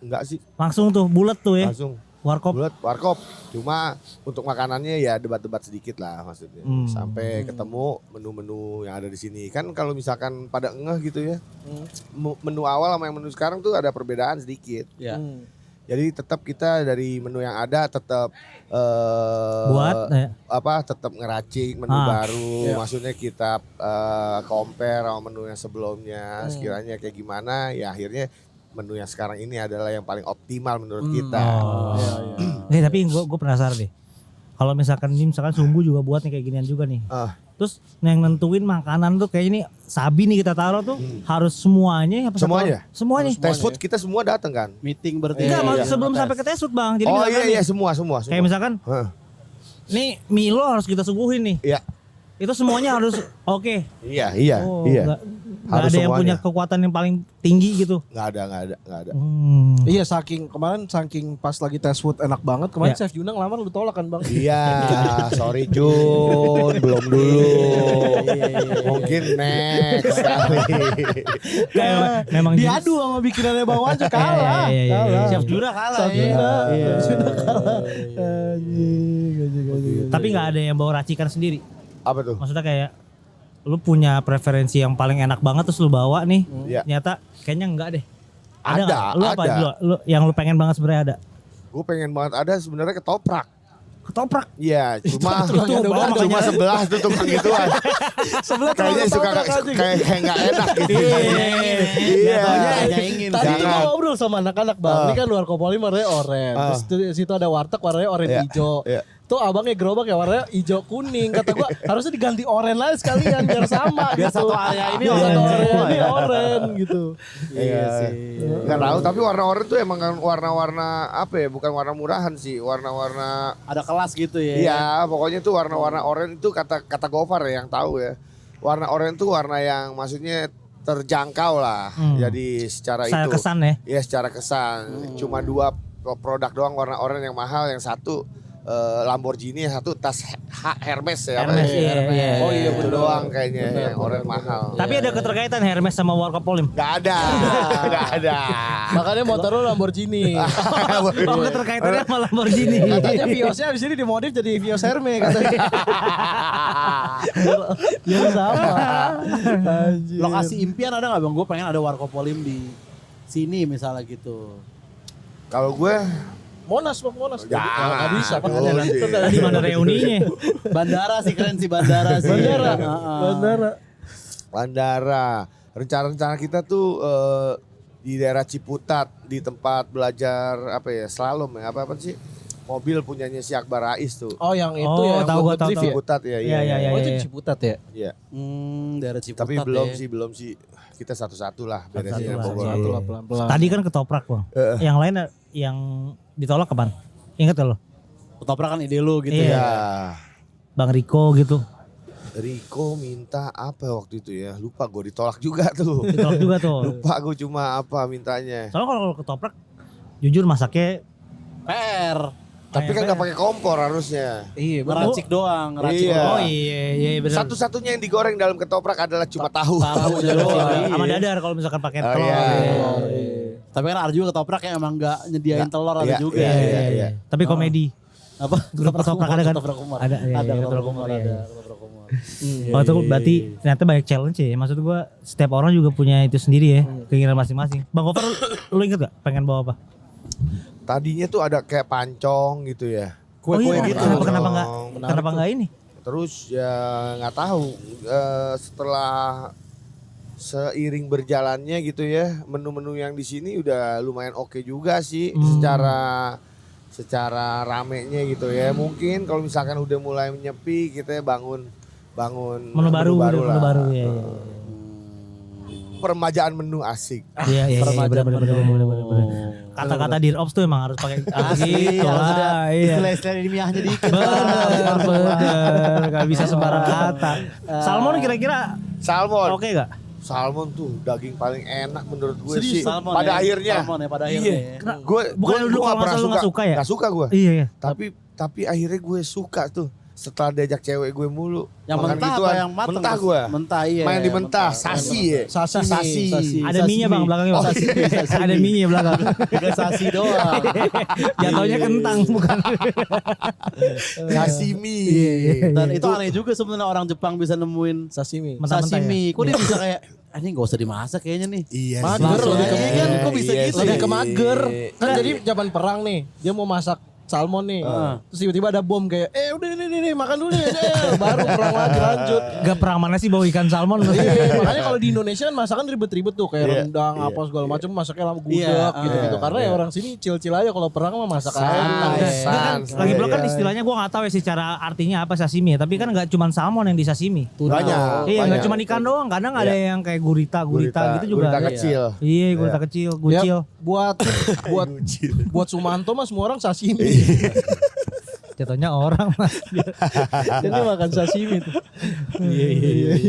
Enggak sih, Langsung tuh bulat tuh ya. langsung Warkop. bulat Warkop. Cuma untuk makanannya ya debat-debat sedikit lah maksudnya. Sampai ketemu menu-menu yang ada di sini. Kan kalau misalkan pada ngeh gitu ya, menu awal sama yang menu sekarang tuh ada perbedaan sedikit. Ya. Jadi tetap kita dari menu yang ada tetap Buat tetap ngeracik menu baru. Maksudnya kita compare sama menu yang sebelumnya sekiranya kayak gimana ya akhirnya menu yang sekarang ini adalah yang paling optimal menurut kita. Tapi gue penasaran deh. Kalau misalkan Sumbu juga buat nih kayak ginian juga nih. Terus yang nentuin makanan tuh kayak ini Sabi nih kita taruh tuh harus semuanya apa Semuanya? Semuanya. Test food kita semua datang kan? Meeting berarti. Enggak, maksud sebelum sampai ke test food, Bang. Jadi Oh misalkan iya nih, semua. kayak misalkan nih mie lo harus kita suguhin nih. Iya. Itu semuanya harus oke. Iya. Nggak Harus ada yang punya semuanya. kekuatan yang paling tinggi gitu. Nggak ada. Iya saking pas lagi tes food enak banget. Kemarin Iya. Chef Junang lamar lu tolak kan Bang? Iya, sorry Jun, belum dulu. Mungkin next kali. Kayak memang Diadu sama bikinannya Bang Wajah kalah. Iya. Kalah. Chef Jura kalah. Chef Jura. Iya. Sudah kalah. Anjing. Tapi nggak ada yang bawa racikan sendiri. Apa tuh? Maksudnya kayak lu punya preferensi yang paling enak banget terus lu bawa nih. Iya. Ternyata kayaknya enggak deh. Ada, nggak? Lu apa? ada. Lu yang lu pengen banget sebenarnya ada. Gue pengen banget ada sebenarnya ketoprak. Ketoprak. Iya, cuma bawa cuma makanya. 11 tuh tukang gituan. Sebelah Kayaknya suka kayak nggak enak gitu. Iya. Hanya ingin. Tadi tuh Jangan. gua ngobrol sama anak-anak Bang. Ini kan luar Kopolim warnanya oranye. Terus di situ ada warteg warnanya oranye Iya, hijau. iya. Tuh abangnya gerobak ya warnanya hijau kuning. Kata gua harusnya diganti oranye lah sekalian biar sama Biar gitu. satu area ini Biar satu oranye area semua ini ya. oranye gitu. Iya sih. Nggak tahu tapi warna oranye tuh emang kan warna-warna apa ya? Bukan warna murahan sih, warna-warna. Ada kelas gitu ya. Iya, pokoknya tuh warna-warna oranye itu kata Gofar ya yang tahu ya. Warna oranye tuh warna yang maksudnya terjangkau lah. Jadi secara Saya itu. kesan ya. Iya secara kesan. Cuma 2 produk doang warna oranye yang mahal, yang satu Lamborghini, yang satu tas Hermes ya. Hermes, iya. Oh iya itu doang kayaknya yang oranye mahal. Tapi ada keterkaitan Hermes sama Warkopolim. Gak ada, gak ada. Makanya motor lu Lamborghini. Oh, keterkaitannya sama Lamborghini. Katanya Viosnya abis ini dimodif jadi Vios Hermes katanya. Biar sama. Anjir. Lokasi impian ada nggak Bang? Gue pengen ada Warkopolim di sini misalnya gitu. Kalau gue Monas Bang, Monas. Jangan. Nggak bisa kan. Jangan. Nanti kan Di mana reuninya? Bandara sih keren sih bandara sih. Bandara. Heeh. Bandara. Bandara. Rencana-rencana kita tuh di daerah Ciputat di tempat belajar apa ya slalom ya apa sih mobil punyanya si Akbar Rais tuh. Oh yang itu Oh, ya, yang tahu buat gua, tahu, drift tahu. ya? Ciputat ya. Iya, iya, Oh itu iya. di Ciputat ya? Iya. Daerah Ciputat. Tapi belum sih. Kita satu-satu lah beresin yang Satu-satu Bogor. lah, Satu iya. lah pelan-pelan. Tadi kan ketoprak bang. Yang lain yang ditolak kapan? Ingat gak lo? Ketoprak kan ide lu gitu Iya. ya. Ya. Bang Riko gitu. Riko minta apa waktu itu ya? Lupa gue, ditolak juga tuh. Ditolak juga tuh. Lupa gue cuma apa mintanya. Soalnya kalau ketoprak jujur masaknya PR. Tapi kan nggak pakai kompor harusnya. Iya benar. Ngeracik doang, ngeracik Iya. Oh iya benar. Satu-satunya yang digoreng dalam ketoprak adalah cuma tahu. Tahu doang. Sama dadar kalau misalkan pakai Oh, telur. iya. Tapi kan ada juga ketoprak yang emang gak nyediain telur ada Iya, juga. iya. Tapi komedi. Apa? Grup ketoprak ada kan? Ketoprak Umar. Ada, iya, Ada iya, ketoprak ketoprak Umar, Umar, ada iya. ketoprak Umar. Oh itu berarti ternyata banyak challenge ya. Maksud gua setiap orang juga punya itu sendiri ya. Keinginan masing-masing. Bang Gofar lu inget gak pengen bawa apa? Tadinya tuh ada kayak pancong gitu ya. Kue-kue iya, gitu. Kenapa enggak ini? Terus ya nggak tahu setelah seiring berjalannya gitu ya, menu-menu yang di sini udah lumayan oke juga sih secara ramenya gitu ya. Mungkin kalau misalkan udah mulai menyepi kita bangun Menu baru lah. ya. Permajaan menu asik. Iya iya Permajaan bener. Kata-kata Dirops tuh emang harus pakai Asli, gitu harus ada lah. Iya. istilah-istilah ilmiahnya dikit. Bener, gak bisa sembarang kata. Salmon kira-kira Salmon. oke gak? Salmon tuh daging paling enak menurut gue Serius, sih. salmon Pada ya? akhirnya. Salmon ya pada akhirnya. Iya. Gue Bukan dulu kalau nggak salah lu nggak suka ya? Gak suka gue. Iya iya. Tapi akhirnya gue suka tuh. Setelah diajak cewek gue mulu. Yang makan mentah gituan. apa yang matang? Mentah gue. Mentah iya. Main di mentah. Sasi ya. Sashimi. Ada mie-nya bang belakangnya bang. Ada mie-nya belakang. Bukan sasi doang. Jatuhnya kentang bukan. Sashimi. Dan itu aneh juga sebenarnya orang Jepang bisa nemuin Sashimi. Mentah-mentah sashimi. Kok dia bisa kayak ini gak usah dimasak kayaknya nih. Iya Mager sih. lebih ke Iya kan, kok bisa gitu Lebih ya? ke mager. Kan jadi zaman perang nih, dia mau masak salmon nih. Terus tiba-tiba ada bom kayak, udah nih makan dulu ya. Baru perang lagi lanjut. Gak perang mana sih bawa ikan salmon. Iya, makanya kalau di Indonesia kan masakan ribet-ribet tuh kayak rendang apa segala macam masaknya lama gudeg Iya, gitu-gitu. Karena ya orang sini chill-chill aja kalau perang mah masak aja. Lagi pula kan istilahnya gue gak tahu ya secara artinya apa sashimi ya. Tapi kan gak cuma salmon yang di sashimi. Banyak. Iya banyak. gak cuma ikan doang. Kadang ada yang kayak gurita gitu juga. Gurita kecil. Iya gurita kecil, gucil. Ya, buat Sumanto mah semua orang sashimi. Jatuhnya orang mas. Jadi makan sashimi tuh.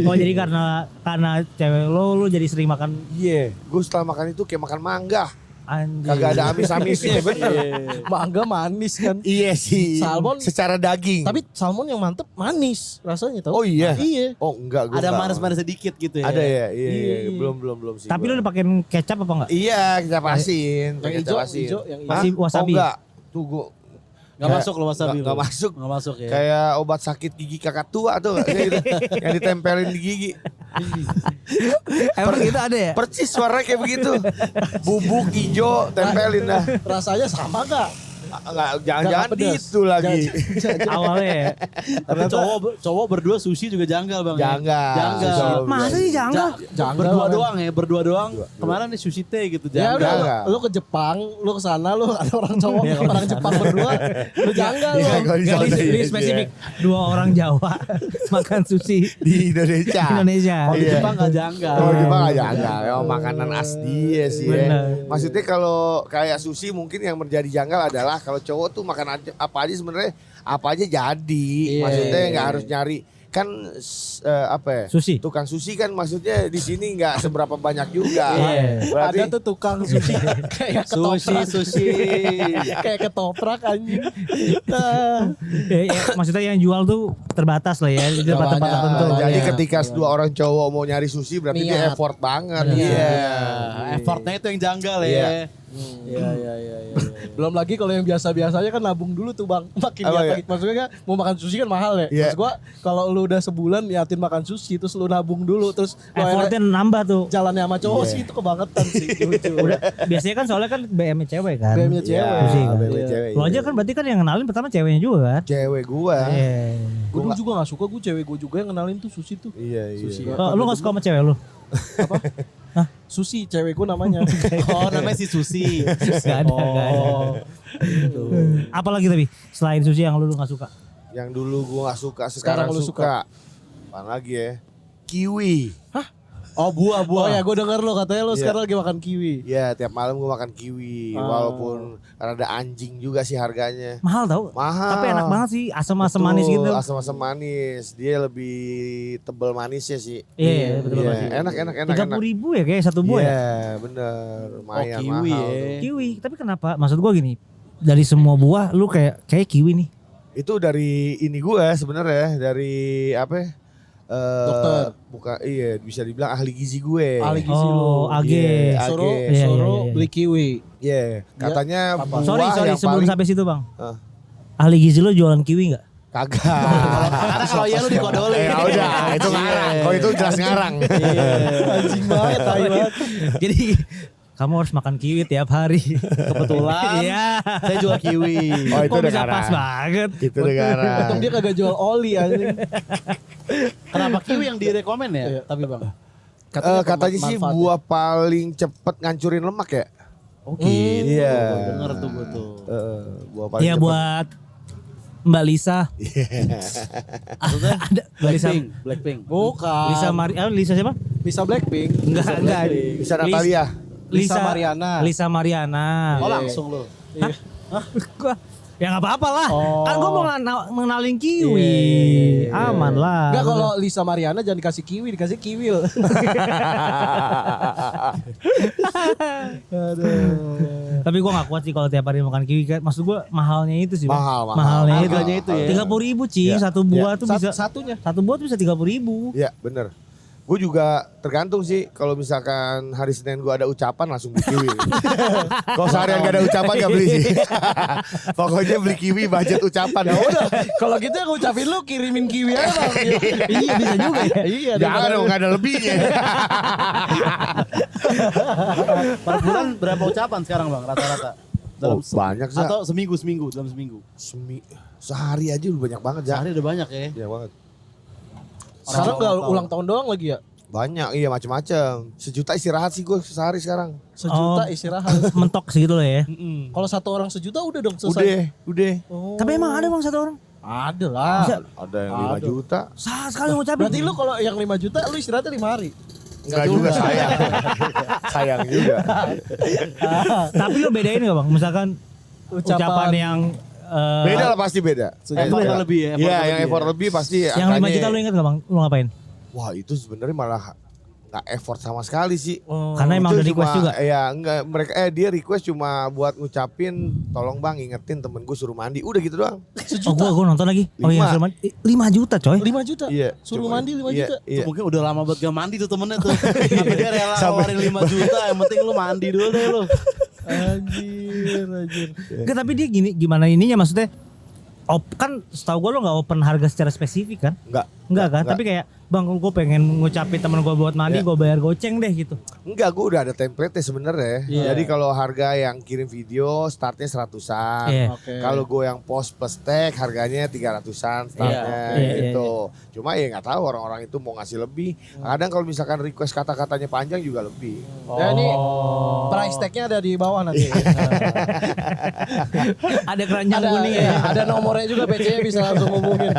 Oh jadi karena cewek lu jadi sering makan Iya. Gue setelah makan itu kayak makan mangga. anjing. Kagak ada amis-amisnya bener. Mangga manis kan. Iya sih. Salmon- secara daging. Tapi salmon yang mantep manis rasanya tau. Oh iya. Iya. Oh enggak. Gua Ada enggak. manis-manis sedikit gitu ya. Ada ya. Iya. Belum sih. Tapi gua. lu udah pakein kecap apa enggak? Iya, kita pasin. Yang hijau, hijau, yang hijau. Masih wasabi. Oh enggak. Tuh gua Gak masuk lo wasabi. Nggak masuk. Gak masuk ya. kayak obat sakit gigi kakak tua tuh gitu. Yang ditempelin di gigi. Emang gitu ada ya? Percis warnanya kayak begitu. Bubuk hijau tempelin dah. Rasanya sama gak? Enggak, jangan-jangan pedas. itu lagi. Awalnya ya. Tapi cowok berdua sushi juga janggal bang. Janggal. Janggal. Susah. Masa sih janggal? Berdua doang ya, berdua doang. Kemarin nih sushi teh gitu Ya janggal. udah, lu ke Jepang, lu ke sana, lu ada orang cowok, orang Jepang berdua, lu janggal lu. Kalau di Gak sana di iya, spesifik. Dua orang Jawa makan sushi di Indonesia. di Indonesia. Kalau di Iya. Jepang gak janggal. Oh Jepang aja enggak, ya makanan asli ya sih ya. Bener. Maksudnya kalau kayak sushi mungkin yang menjadi janggal adalah kalau cowok tuh makan apa aja sebenarnya apa aja jadi. Maksudnya nggak harus nyari kan apa ya? Sushi. Tukang sushi kan maksudnya di sini nggak seberapa banyak juga. Iya. Berarti Ada tuh tukang sushi kayak ketoprak. Sushi. Kayak ketoprak anjing. Maksudnya yang jual tuh terbatas lah ya. Di tempat-tempat banyak. tertentu. jadi Iya. ketika dua orang cowok mau nyari sushi berarti dia Niat. effort banget. Iya. Effortnya itu yang janggal ya. Iya. Iya. Belum lagi kalau yang biasa-biasanya kan nabung dulu tuh bang. Makin Apa niat ya? lagi. Maksudnya kan mau makan sushi kan mahal ya. Iya. Maksud gua kalau lu udah sebulan niatin makan sushi terus lu nabung dulu terus lu Effortnya nambah tuh. jalannya sama cowok sih itu kebangetan sih. Udah biasanya kan soalnya kan BM cewek kan. BM-nya Iya, cewek. Sushi kan. BM cewek, Lo iya. aja kan berarti kan yang kenalin pertama ceweknya juga kan. Cewek gua. Iya. Gue dulu juga gak suka, gue cewek gue juga yang kenalin tuh sushi tuh. Iya. Lu gak suka sama cewek lu? Sushi cewek gue namanya. Oh namanya si Susi. Gak ada, gak ada. Apalagi tapi selain sushi yang lu gak suka? Yang dulu gue gak suka, sekarang lu suka. Apaan lagi ya? Kiwi. Oh buah. Oh ya gue denger lo katanya lo sekarang lagi makan kiwi. Ya tiap malam gue makan kiwi. Walaupun rada anjing juga sih harganya. Mahal tau? Mahal. Tapi enak banget sih, asam-asam manis gitu. Asam-asam manis. Dia lebih tebel manisnya sih. Iya, betul Iya, banget. enak. 30.000 ya kayak satu buah ya? Iya bener. Lumayan kiwi mahal. ya. Tuh. Kiwi, tapi kenapa? Maksud gua gini, dari semua buah lu kayak kiwi nih. Itu dari ini gue sebenarnya dari apa ya? Dokter. Bukan, iya bisa dibilang ahli gizi gue. Ahli gizi lo. AG. Iya, Suruh AG. Iya, suruh iya. beli kiwi. Iya, katanya buah Sorry yang sebelum paling sampai situ bang. Ah. Ahli gizi lu jualan kiwi nggak? Kagak. Karena kalau iya lu dikodolin. Ya udah, itu ngarang. Kalau itu jelas ngarang. Anjing banget, tai banget. Jadi kamu harus makan kiwi tiap hari. Kebetulan Iya. saya jual kiwi. Oh, itu Kok udah bisa ngarang. pas banget. Itu udah ngarang. Untung dia kagak jual oli anjing. Kenapa kiwi yang direkomen ya? Iya. Tapi bang. Katanya sih manfaatnya. buah paling cepet ngancurin lemak ya. Oh gitu. Iya. Denger tuh gue tuh. Buah paling Iya cepet. buat Mbak Lisa. Maksudnya Ada Mbak Lisa. Blackpink. Bukan. Lisa siapa? Bisa Blackpink. Enggak. Bisa Natalia. Lisa Mariana. Lisa Mariana. Oh langsung lu. Iya. Gua ya nggak apa-apa lah. Oh. Kan gue mau mengenalin kiwi. Iya. Aman lah. Enggak, kalau Lisa Mariana jangan dikasih kiwi, dikasih kiwil. Tapi gue gak kuat sih kalau tiap hari makan kiwi kan. Maksud gue mahalnya itu sih. Bang. Mahal. Mahalnya Harganya itu ya. 30.000 Ci, Iya. satu buah tuh bisa. Satunya. Satu buah tuh bisa 30.000. Iya bener. Gue juga tergantung sih. Kalau misalkan hari Senin gue ada ucapan langsung beli kiwi. Kalau seharian gak ada ucapan gak beli sih. Pokoknya beli kiwi budget ucapan. Ya udah, kalau gitu yang ngucapin lu kirimin kiwi aja Bang. Iya bisa juga ya. Iya, Jangan dong gak ada lebihnya. Per bulan berapa ucapan sekarang bang rata-rata? Oh, banyak sih. Atau seminggu dalam seminggu. Sehari aja udah banyak banget ya. Sehari udah banyak ya. Banyak banget. Sekarang enggak ulang tahun doang lagi ya? Banyak, iya macam-macam. 1 juta istirahat sih gue sehari sekarang. 1 juta istirahat. Mentok segitu loh ya. Kalau satu orang 1 juta udah dong selesai. Udah. Oh. Tapi emang ada bang satu orang? Ada lah. Bisa. Ada yang 5 juta. Sah sekali ngucapin. Berarti lu kalau yang 5 juta lu istirahatnya 5 hari. Enggak juga sayang. Sayang juga. Tapi lu bedain gak bang? Misalkan ucapan yang Beda lah pasti beda. Effort lebih ya. Iya, yang effort lebih pasti yang 5 juta lu inget gak bang? Lu ngapain? Wah, itu sebenarnya malah nggak effort sama sekali sih. Karena emang Itu udah request cuma- juga. Ya enggak, mereka dia request cuma buat ngucapin tolong bang ingetin temen gue suruh mandi. Udah gitu doang. Oh gua nonton lagi. Oh iya 5. 5 juta coy. 5 juta. Iya. Suruh cuma- mandi 5 iya, juta. Iya. Mungkin udah lama banget gak mandi tuh temennya tuh. Sampai dia rela ngeluarin 5 juta. Yang penting lu mandi dulu deh lu. Anjir. Enggak tapi dia gimana ininya maksudnya kan setahu gue lo nggak open harga secara spesifik kan? Enggak kan? Enggak. Tapi kayak bang gue pengen ngucapin temen gue buat mandi gue bayar goceng deh gitu. Enggak, gue udah ada template sebenarnya. Iya. Jadi kalau harga yang kirim video startnya 100-an. Iya. Oke. Kalau gue yang post plus tag harganya 300-an startnya Iya, gitu. Cuma ya nggak tahu orang-orang itu mau ngasih lebih. Kadang kalau misalkan request kata-katanya panjang juga lebih. Ya ini price tag-nya ada di bawah nanti. Ada keranjang ada, kuning ya, ya. ada nomornya juga PC-nya bisa langsung hubungin.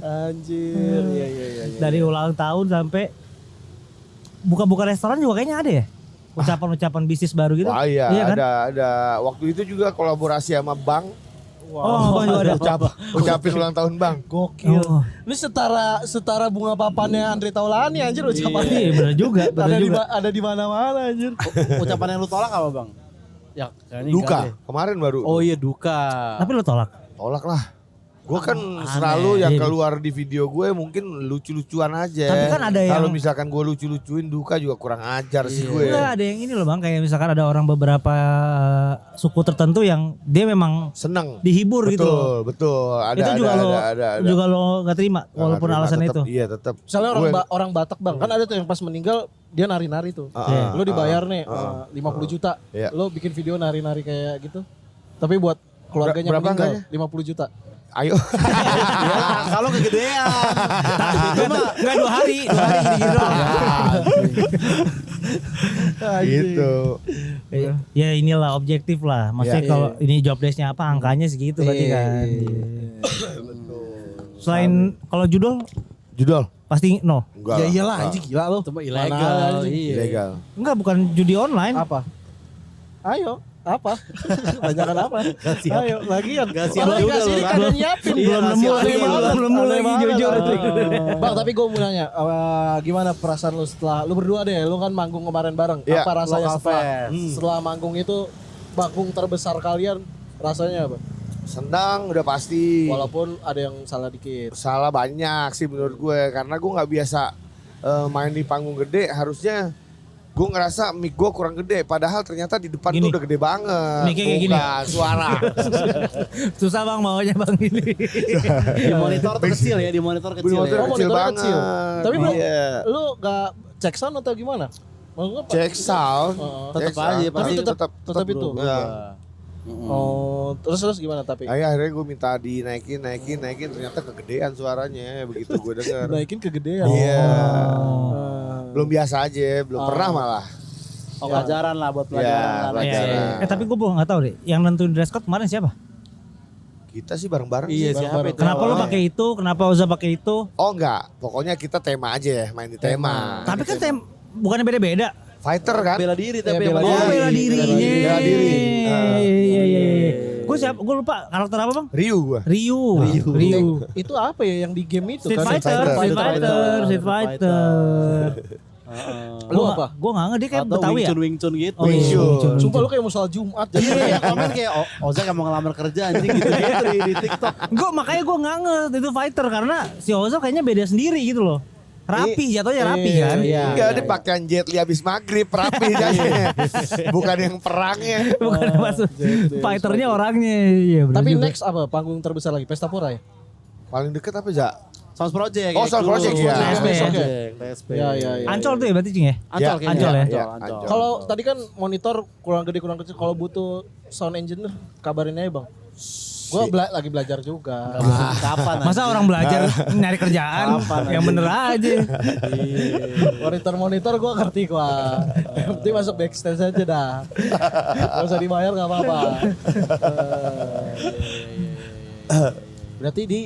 Anjir. Iya. Dari ulang tahun sampai buka-buka restoran juga kayaknya ada ya. Ucapan-ucapan bisnis baru gitu. Wah iya, kan? ada. Waktu itu juga kolaborasi sama Bang. Oh, bang juga ada. Ucapin ulang tahun Bang. Gokil. Oh. Ini setara bunga papannya Andre Taulani anjir ucapannya. Iya bener juga, bener juga. Ada di mana-mana anjir. Ucapan yang lu tolak apa bang? Ya kayaknya enggak Duka, deh. kemarin baru. Oh iya duka. Tapi lo tolak. Tolak lah. Gue kan Aneh. selalu yang Iya. keluar di video gue mungkin lucu-lucuan aja. Tapi kan ada yang- Kalau misalkan gue lucu-lucuin Duka juga kurang ajar sih gue. Enggak ada yang ini loh bang, kayak misalkan ada orang beberapa suku tertentu yang dia memang Seneng. dihibur gitu loh. Betul. Ada, Itu juga ada. juga lo nggak terima walaupun Nggak alasan terima, itu. tetep, Iya tetap. Misalnya orang Batak bang, kan ada tuh yang pas meninggal dia nari-nari tuh. Lo dibayar nih 50 juta, Iya. lo bikin video nari-nari kayak gitu. Tapi buat keluarganya Berapa meninggal angkanya? 50 juta. Ayo. Ya, kalau kegedean. Enggak 2 hari gitu doang. Gitu. Ya inilah objektif lah. Maksudnya Iya. kalau ini job desk-nya apa angkanya segitu berarti kan. Selain kalau Judul? pasti no. Enggak. Ya iyalah anjing gila lu. Cuma Mana ilegal. anjing? Iya. Ilegal. Enggak, bukan judi online. Apa? Ayo, apa? Tanyakan apa? Ayo, lagian. Gak siap Orang juga dikasih lu, ini Bang. kagak nyiapin. Iya, belum gak nemu siap lagi, juga lu. belum nemu lagi jujur. Bang, tapi gue mau nanya, gimana perasaan lu setelah lu berdua deh, lu kan manggung kemarin bareng. Iya, Apa rasanya local setelah manggung itu manggung terbesar kalian rasanya apa? Senang udah pasti. Walaupun ada yang salah dikit. Salah banyak sih menurut gue karena gue nggak biasa main di panggung gede. Harusnya gue ngerasa mic gue kurang gede, padahal ternyata di depan Gini. tuh udah gede banget. Mic-nya kayak gini. Bukan, suara. Susah bang bawanya bang ini. Di monitor tuh kecil ya, di monitor Di kecil monitor ya. Oh, kecil monitornya banget. kecil. Tapi bro, Iya. lu gak cek sound atau gimana? Maksudnya apa? Cek sound. Tetep Cek aja, sound. pasti tetep itu. Iya. Oh, terus gimana tapi? Akhirnya gue minta dinaikin, ternyata kegedean suaranya begitu gue denger. Naikin kegedean. Iya. Ah. Belum biasa aja, belum pernah malah. Oh, pelajaran lah buat pelajaran. Ya, lah. pelajaran. Tapi gue nggak tahu deh. Yang nentuin dress code kemarin siapa? Kita sih bareng-bareng Iya, sih. siapa itu? Kenapa lo pakai itu? Kenapa Oza pakai itu? Oh enggak, pokoknya kita tema aja ya, main di tema. Tapi kan bukannya beda-beda. Fighter kan? Bela diri tapi bela yang Oh diri. bela dirinya. Bela diri. Iya. Gue siapa? Gue lupa karakter apa bang? Ryu gua. Ryu. Itu apa ya yang di game itu Street kan? Fighter. Lu apa? Gue nggak ngerti dia kayak atau Betawi ya. Wing Chun gitu. Oh, iya. Wing Chun. Sumpah lu kayak mau sholat Jumat. Iya, komen kayak Oza kayak mau ngelamar kerja anjing gitu di TikTok. Makanya gue nggak ngerti itu fighter karena si Oza kayaknya beda sendiri gitu loh. Rapi jatuhnya rapi kan. Iya. Enggak, dia pakaian Jet Li habis maghrib rapi jadinya. Bukan yang perangnya. Bukan maksud fighternya orangnya. Iya bener Tapi juga. next apa? Panggung terbesar lagi Pesta Pora ya? Paling deket apa Ja? Sounds Project. Oh, Sounds Project, ya. TSP ya. TSP. Iya. Ancol tuh ya berarti Cing ya? Ancol kayaknya. Ancol ya? Iya, Ancol. Ancol. Kalau tadi kan monitor kurang gede kurang kecil. Kalau butuh sound engineer kabarin aja bang. Gue lagi belajar juga. Kapan? Masa orang belajar nyari kerjaan yang bener aja. Monitor gue ngerti gua. Yang penting masuk backstage aja dah. Gak usah dibayar gak apa-apa. Berarti di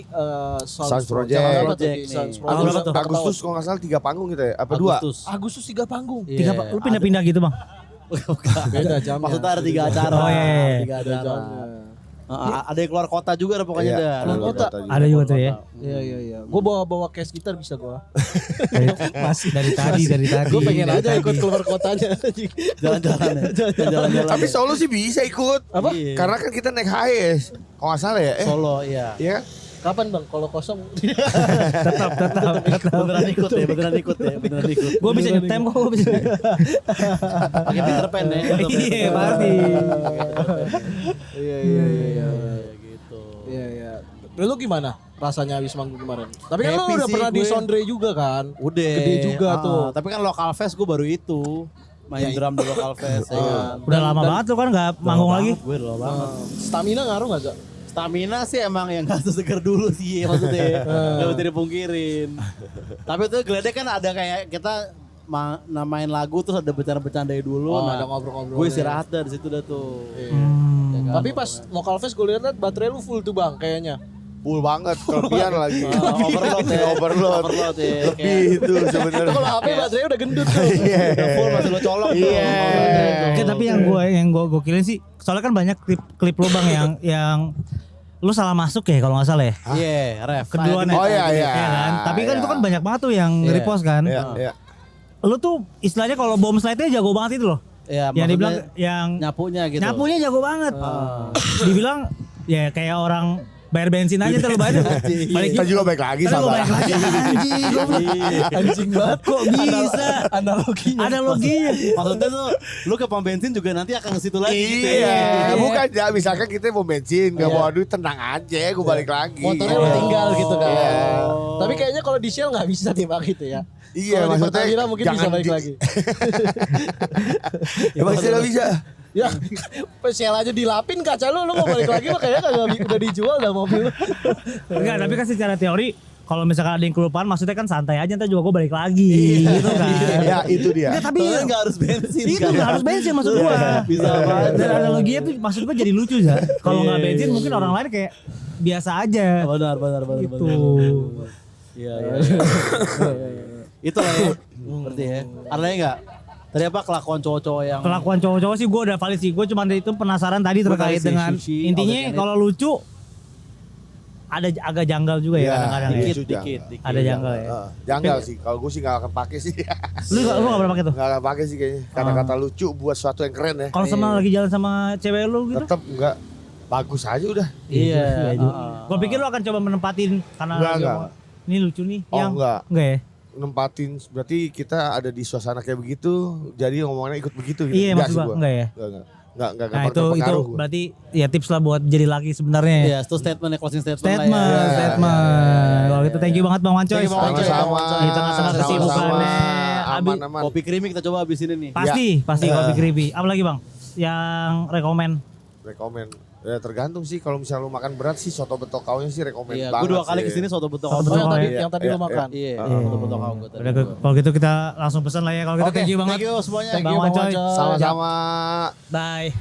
Sounds Project. Jakarta Project di nih. Sounds Project. Agustus kalau nggak salah 3 panggung gitu ya? Apa 2? Agustus 3 panggung. Tiga, lu pindah-pindah gitu bang? Beda jamnya. Maksudnya ada 3 acara. Oh, iya. 3 Beda acara. jamnya. Ada yang keluar kota juga ada pokoknya Iya, dah. Keluar kota. Ada juga tuh ya. Iya. Gue bawa case gitar bisa gue. Masih dari tadi. Gue pengen dari aja tadi. ikut keluar kotanya. Jalan-jalan ya. Jalan-jalan. Tapi Solo sih bisa ikut. Apa? Iya. Karena kan kita naik HS. Kalau nggak salah ya? Solo iya. Iya kan? Kapan bang? Kalau kosong. Tetap. Beneran ikut ya. Gue bisa nyetem kok, gue bisa. Pakai Peter Pan ya. Iya pasti. Iya. Gitu. Iya. Lu gimana rasanya habis manggung kemarin? Tapi kan lu Happy udah sih pernah di gue. Sondre juga kan? Udah. Gede juga tuh. Tapi kan local fest gue baru itu. Main drum di local fest ya kan. Udah lama banget tuh kan nggak manggung lagi. Gue udah lama banget. Stamina ngaruh gak Zak? Stamina sih emang yang gak seseger dulu sih maksudnya. Gak bisa dipungkirin. Tapi tuh geledek kan ada kayak kita namain lagu terus ada bercanda-bercandai dulu. Oh, ada ngobrol-ngobrol. Gue istirahat dah di situ dah tuh. Tapi pas local fest gue lihat baterai lu full tuh bang kayaknya. Full banget, kelebihan lagi. Overload ya. Overload ya. Lebih itu sebenarnya. Kalau HP baterainya udah gendut tuh. Udah full masih lo colok tuh. Iya. Oke, tapi yang gue gokilin sih, soalnya kan banyak klip lo bang yang lu salah masuk ya kalau nggak salah ya. Iya, ref. Kedua Oh iya. kan. Tapi kan Iya. itu kan banyak banget tuh yang repost kan. Iya. Lu tuh istilahnya kalau bom slide-nya jago banget itu loh. Iya, Yang dibilang maksudnya yang nyapunya gitu. nyapunya jago banget. Dibilang ya kayak orang bayar bensin aja terlalu banyak. Balik Kita juga baik lagi Tapi gue sabar. balik lagi anjing. Gua bilang, Anjing banget. Kok bisa? Analoginya. Ada loginya. Maksudnya tuh lu ke pom bensin juga nanti akan ke situ lagi gitu ya. Iya, bukan ya. Misalkan kita mau bensin, nggak bawa duit, tenang aja, gue balik lagi. Motornya udah tinggal gitu kan. Iya. Tapi kayaknya kalau di Shell nggak bisa nih bang gitu ya. Iya, Kalau di maksudnya Pertamina mungkin bisa jangan balik di- lagi. Ya masih nggak bisa. Ya, Shell aja dilapin kaca lu mau balik lagi mah kayaknya kagak udah dijual dah mobil. Enggak, tapi kan secara teori kalau misalkan ada yang kelupaan maksudnya kan santai aja ntar juga gue balik lagi gitu kan. Ya itu dia. Enggak, tapi Soalnya nggak harus bensin itu kan. nggak harus bensin maksud gue. Bisa apa aja. Dan analoginya tuh maksud gue jadi lucu ya. Kalau nggak Iya, bensin iya, mungkin iya. orang lain kayak biasa aja. Benar. Gitu. Iya. Itu lah ya. Berarti ya. Ada lagi nggak? Tadi apa kelakuan cowok-cowok yang Kelakuan cowok-cowok sih gue udah valid sih. Gue cuma itu penasaran tadi Gua terkait valid sih, dengan sushi, intinya all that kalau lucu ada agak janggal juga ya Iya, kadang-kadang ya. dikit. dikit. Ada janggal ya. Janggal sih. Kalau gue sih gak akan pakai sih. Lu gak pernah pakai tuh? Gak akan pakai sih kayaknya. Kata-kata lucu buat sesuatu yang keren ya. Kalau sama lagi jalan sama cewek lu gitu? Tetap enggak. Bagus aja udah. Iya. Gue pikir lu akan coba menempatin karena Enggak, lagi enggak. ngomong, ini lucu nih Oh, yang enggak. ya? Nempatin berarti kita ada di suasana kayak begitu. Jadi ngomongnya ikut begitu gitu. Iya maksud sih gua enggak ya? Enggak Nah itu berpengaruh gua. berarti ya tips lah buat jadi laki sebenarnya. Iya, itu statement ya, closing statement, Statement, lah ya. statement. Kalau gitu thank you banget Bang Wancoy. Thank you, Bang Wancoy. Sama-sama. Di tengah-tengah kesibukannya. Abi, Aman-aman. Kopi creamy kita coba abis ini nih. pasti kopi creepy. Apa lagi Bang? Yang rekomen? Rekomen. Ya tergantung sih kalau misalnya lu makan berat sih soto betok kaunya sih rekomen Iya, banget. gue 2 kali sih. kesini soto betok. Soto Oh, betok yang kau tadi ya? yang tadi Iya, lo makan. iya. Iya, soto betok kau gue tadi. Udah, kalau gitu kita langsung pesan lah ya. Kalau gitu Oke, thank you banget. Thank you semuanya. Bang Wancoy. Sama-sama. Bye.